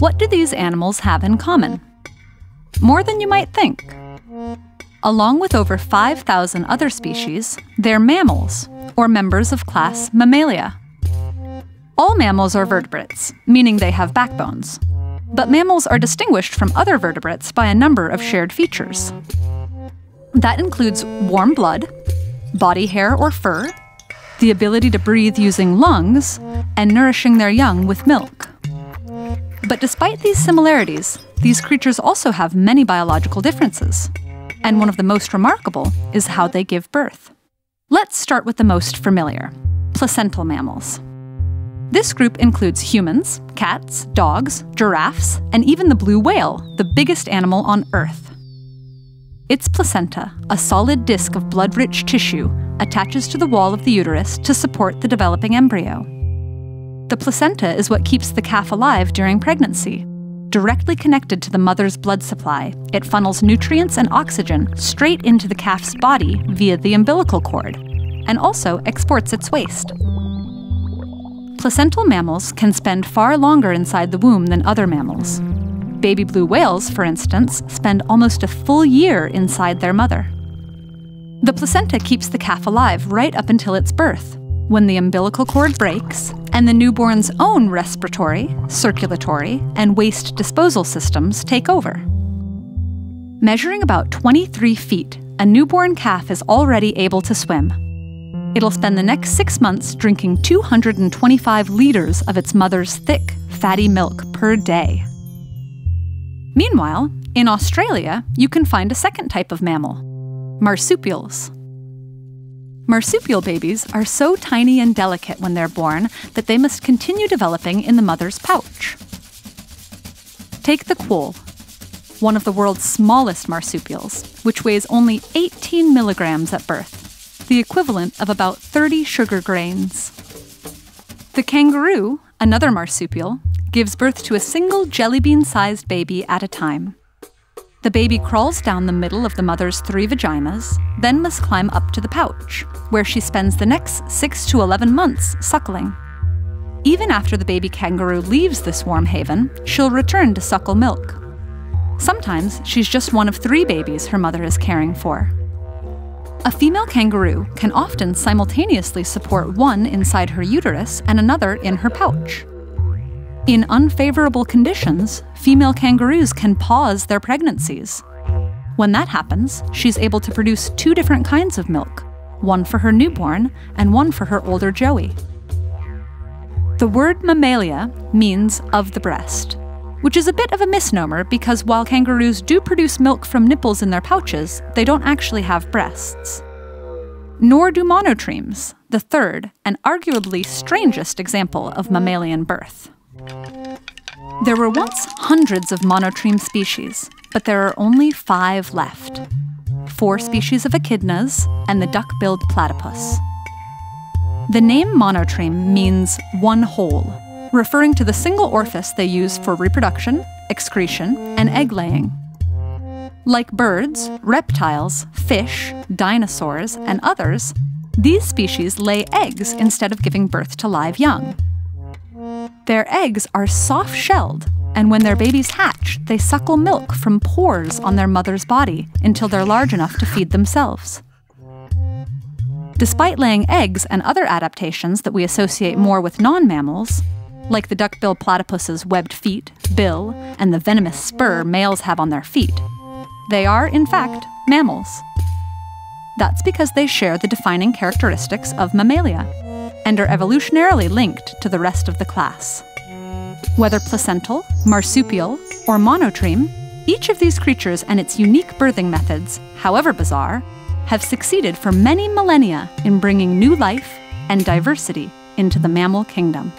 What do these animals have in common? More than you might think. Along with over 5,000 other species, they're mammals, or members of class Mammalia. All mammals are vertebrates, meaning they have backbones. But mammals are distinguished from other vertebrates by a number of shared features. That includes warm blood, body hair or fur, the ability to breathe using lungs, and nourishing their young with milk. But despite these similarities, these creatures also have many biological differences. And one of the most remarkable is how they give birth. Let's start with the most familiar, placental mammals. This group includes humans, cats, dogs, giraffes, and even the blue whale, the biggest animal on Earth. Its placenta, a solid disc of blood-rich tissue, attaches to the wall of the uterus to support the developing embryo. The placenta is what keeps the calf alive during pregnancy. Directly connected to the mother's blood supply, it funnels nutrients and oxygen straight into the calf's body via the umbilical cord, and also exports its waste. Placental mammals can spend far longer inside the womb than other mammals. Baby blue whales, for instance, spend almost a full year inside their mother. The placenta keeps the calf alive right up until its birth, when the umbilical cord breaks and the newborn's own respiratory, circulatory, and waste disposal systems take over. Measuring about 23 feet, a newborn calf is already able to swim. It'll spend the next 6 months drinking 225 liters of its mother's thick, fatty milk per day. Meanwhile, in Australia, you can find a second type of mammal, marsupials. Marsupial babies are so tiny and delicate when they're born that they must continue developing in the mother's pouch. Take the quoll, one of the world's smallest marsupials, which weighs only 18 milligrams at birth, the equivalent of about 30 sugar grains. The kangaroo, another marsupial, gives birth to a single jelly bean-sized baby at a time. The baby crawls down the middle of the mother's 3 vaginas, then must climb up to the pouch, where she spends the next 6 to 11 months suckling. Even after the baby kangaroo leaves this warm haven, she'll return to suckle milk. Sometimes she's just one of 3 babies her mother is caring for. A female kangaroo can often simultaneously support one inside her uterus and another in her pouch. In unfavorable conditions, female kangaroos can pause their pregnancies. When that happens, she's able to produce 2 different kinds of milk, one for her newborn and one for her older joey. The word mammalia means of the breast, which is a bit of a misnomer because while kangaroos do produce milk from nipples in their pouches, they don't actually have breasts. Nor do monotremes, the third and arguably strangest example of mammalian birth. There were once hundreds of monotreme species, but there are only 5 left. 4 species of echidnas and the duck-billed platypus. The name monotreme means one whole, referring to the single orifice they use for reproduction, excretion, and egg-laying. Like birds, reptiles, fish, dinosaurs, and others, these species lay eggs instead of giving birth to live young. Their eggs are soft-shelled, and when their babies hatch, they suckle milk from pores on their mother's body until they're large enough to feed themselves. Despite laying eggs and other adaptations that we associate more with non-mammals, like the duck-billed platypus's webbed feet, bill, and the venomous spur males have on their feet, they are, in fact, mammals. That's because they share the defining characteristics of mammalia, and are evolutionarily linked to the rest of the class. Whether placental, marsupial, or monotreme, each of these creatures and its unique birthing methods, however bizarre, have succeeded for many millennia in bringing new life and diversity into the mammal kingdom.